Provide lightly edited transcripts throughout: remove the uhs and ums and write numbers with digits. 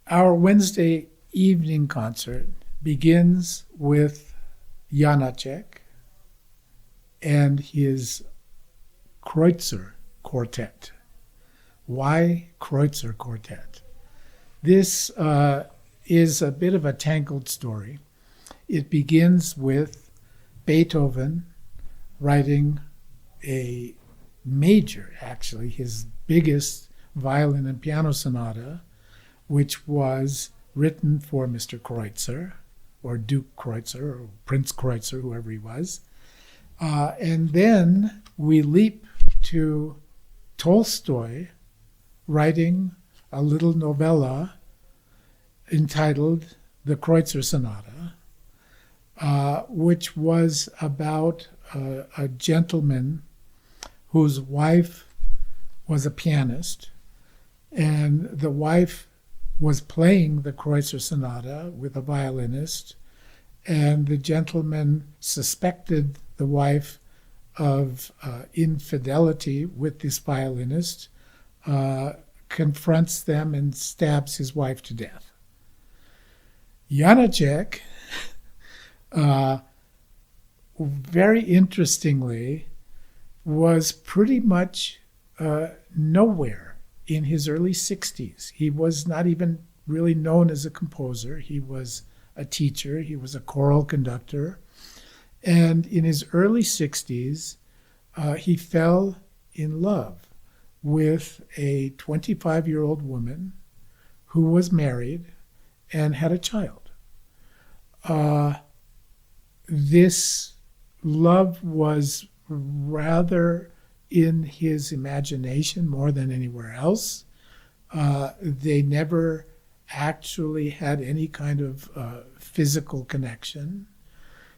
Our Wednesday evening concert begins with Janáček and his Kreutzer Quartet. Why Kreutzer Quartet? This is a bit of a tangled story. It begins with Beethoven writing a major, actually, his biggest violin and piano sonata, which was written for Mr. Kreutzer, or Duke Kreutzer, or Prince Kreutzer, whoever he was. And then we leap to Tolstoy writing a little novella entitled The Kreutzer Sonata, which was about a gentleman whose wife was a pianist, and the wife was playing the Kreutzer Sonata with a violinist, and the gentleman suspected the wife of infidelity with this violinist, confronts them and stabs his wife to death. Janáček, very interestingly, was pretty much nowhere in his early 60s. He was not even really known as a composer. He was a teacher. He was a choral conductor. And in his early 60s, he fell in love with a 25-year-old woman who was married and had a child. This love was rather in his imagination more than anywhere else. They never actually had any kind of physical connection.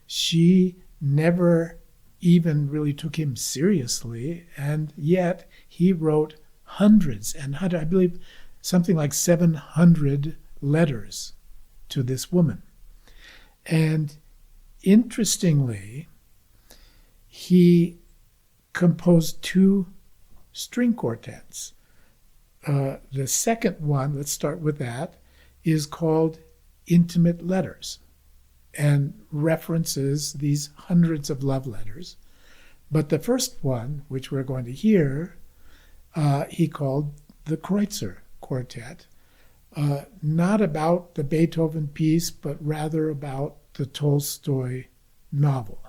She never even really took him seriously, and yet he wrote hundreds and hundreds, I believe something like 700 letters to this woman. And interestingly, he composed 2 string quartets. The second one, let's start with that, is called Intimate Letters and references these hundreds of love letters. But the first one, which we're going to hear, he called the Kreutzer Quartet, not about the Beethoven piece, but rather about the Tolstoy novel.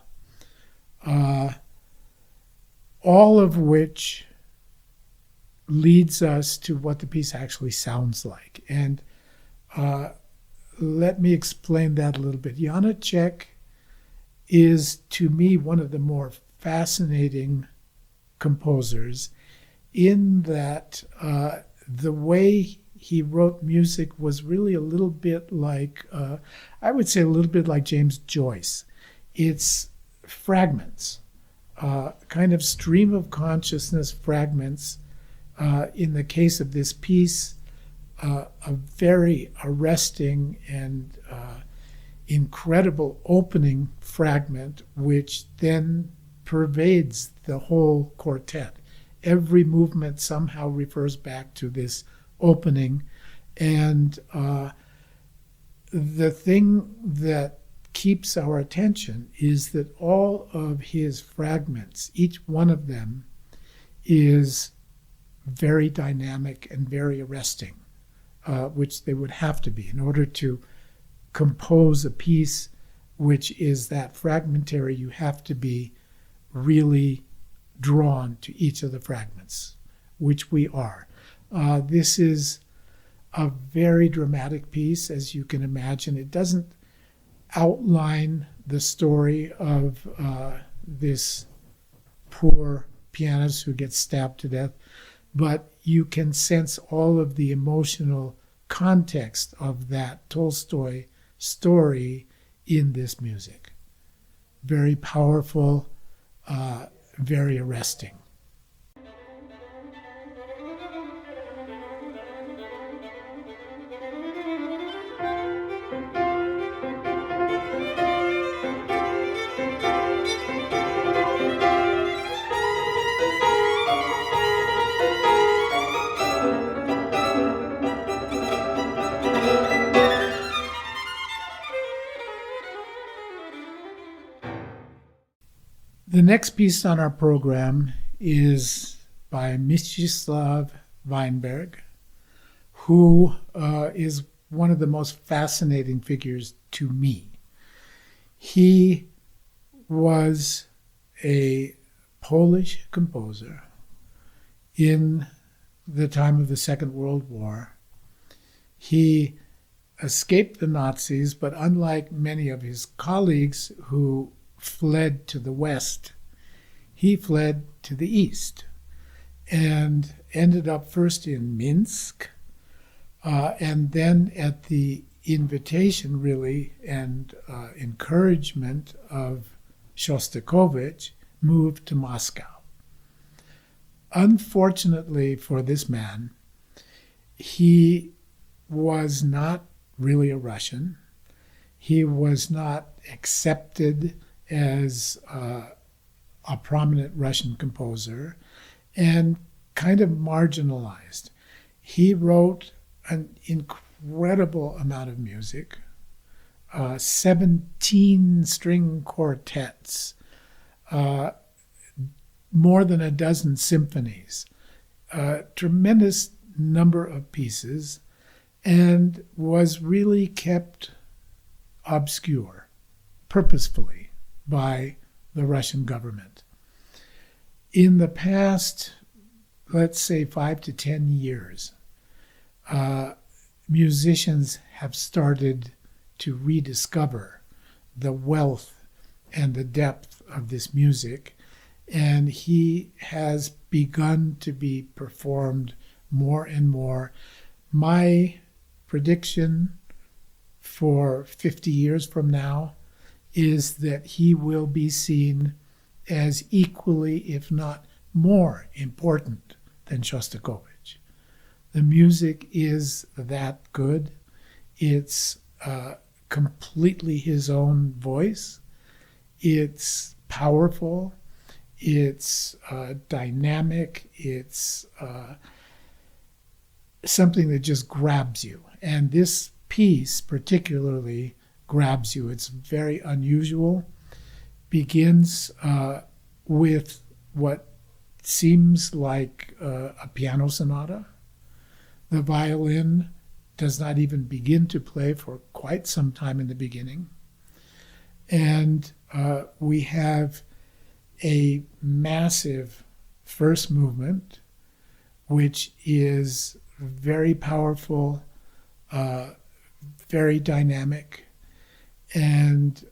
All of which leads us to what the piece actually sounds like. And let me explain that a little bit. Janáček is, to me, one of the more fascinating composers in that the way he wrote music was really a little bit like, I would say a little bit like James Joyce. It's fragments. Kind of stream of consciousness fragments. In the case of this piece, a very arresting and incredible opening fragment, which then pervades the whole quartet. Every movement somehow refers back to this opening. And the thing that keeps our attention is that all of his fragments, each one of them, is very dynamic and very arresting, which they would have to be in order to compose a piece which is that fragmentary. You have to be really drawn to each of the fragments, which we are. This is a very dramatic piece, as you can imagine. It doesn't outline the story of this poor pianist who gets stabbed to death, but you can sense all of the emotional context of that Tolstoy story in this music. Very powerful, very arresting. next piece on our program is by Mstislav Weinberg, who is one of the most fascinating figures to me. He was a Polish composer in the time of the Second World War. He escaped the Nazis, but unlike many of his colleagues who fled to the West, he fled to the East and ended up first in Minsk, and then at the invitation, really, and encouragement of Shostakovich, moved to Moscow. Unfortunately for this man, he was not really a Russian. He was not accepted as a prominent Russian composer and kind of marginalized. He wrote an incredible amount of music, 17 string quartets, more than a dozen symphonies, a tremendous number of pieces, and was really kept obscure purposefully by the Russian government. In the past, let's say 5 to 10 years, musicians have started to rediscover the wealth and the depth of this music, and he has begun to be performed more and more. My prediction for 50 years from now is that he will be seen as equally, if not more important than Shostakovich. The music is that good. It's completely his own voice. It's powerful. It's dynamic. It's something that just grabs you. And this piece particularly grabs you. It's very unusual. Begins with what seems like a piano sonata. The violin does not even begin to play for quite some time in the beginning. And we have a massive first movement, which is very powerful, very dynamic, and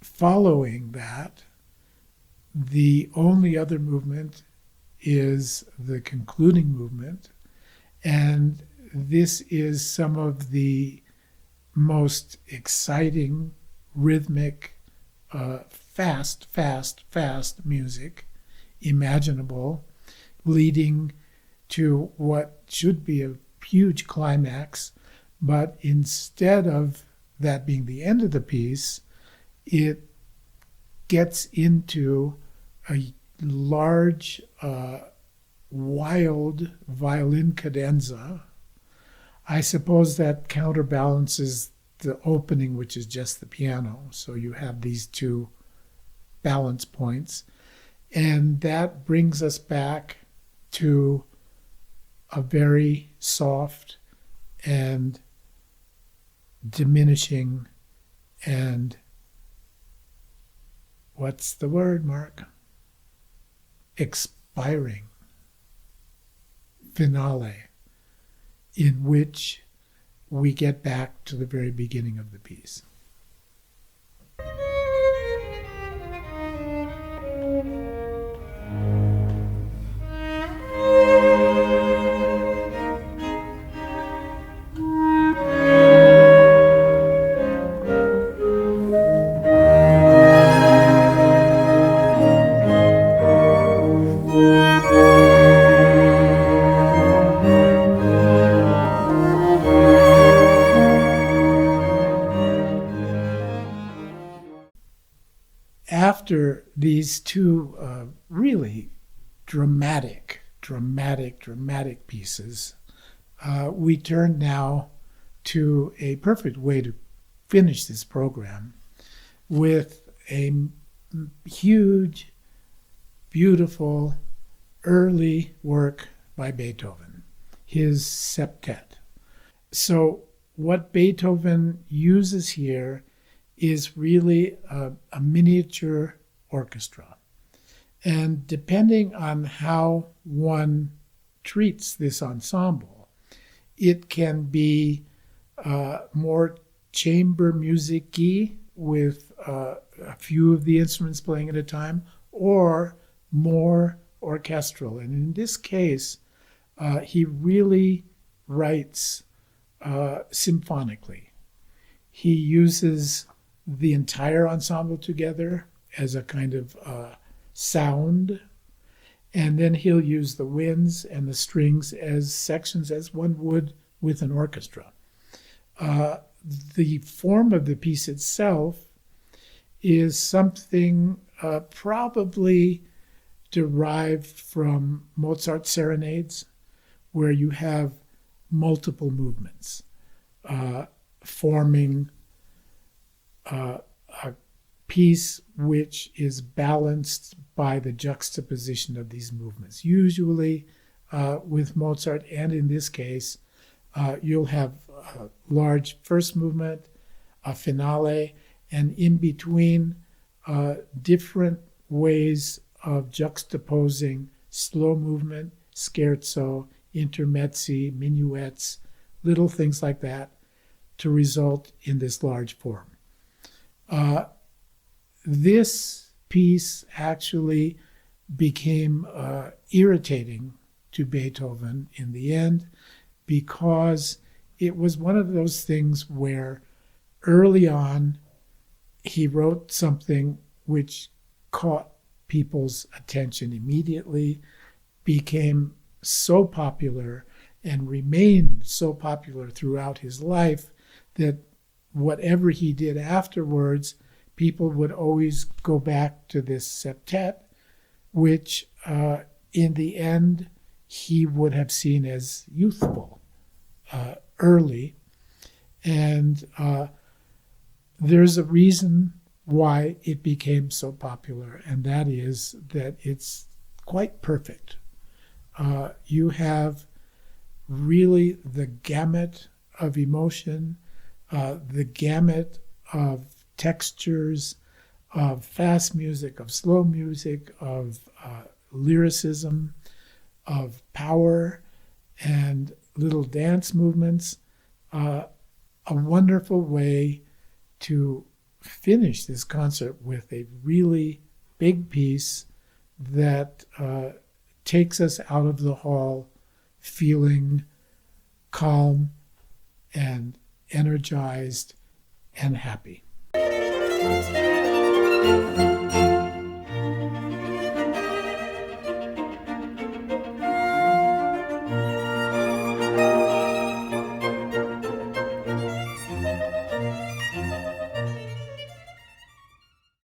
following that, the only other movement is the concluding movement, and this is some of the most exciting, rhythmic, fast music imaginable, leading to what should be a huge climax, but instead of that being the end of the piece, it gets into a large, wild violin cadenza. I suppose that counterbalances the opening, which is just the piano. So you have these two balance points. And that brings us back to a very soft and diminishing and what's the word, Marc? Expiring finale, in which we get back to the very beginning of the piece. After these two really dramatic pieces, we turn now to a perfect way to finish this program with a huge, beautiful, early work by Beethoven, his Septet. So what Beethoven uses here is really a miniature orchestra. And depending on how one treats this ensemble, it can be more chamber music-y with a few of the instruments playing at a time, or more orchestral. And in this case, he really writes symphonically. He uses the entire ensemble together as a kind of sound, and then he'll use the winds and the strings as sections, as one would with an orchestra. The form of the piece itself is something probably derived from Mozart's serenades, where you have multiple movements forming a piece which is balanced by the juxtaposition of these movements. Usually with Mozart, and in this case, you'll have a large first movement, a finale, and in between different ways of juxtaposing slow movement, scherzo, intermezzi, minuets, little things like that, to result in this large form. This piece actually became irritating to Beethoven in the end, because it was one of those things where early on he wrote something which caught people's attention immediately, became so popular, and remained so popular throughout his life that whatever he did afterwards, people would always go back to this septet, which in the end he would have seen as youthful, early. And there's a reason why it became so popular, and that is that it's quite perfect. You have really the gamut of emotion, the gamut of textures, of fast music, of slow music, of lyricism, of power, and little dance movements. A wonderful way to finish this concert with a really big piece that takes us out of the hall feeling calm and energized and happy.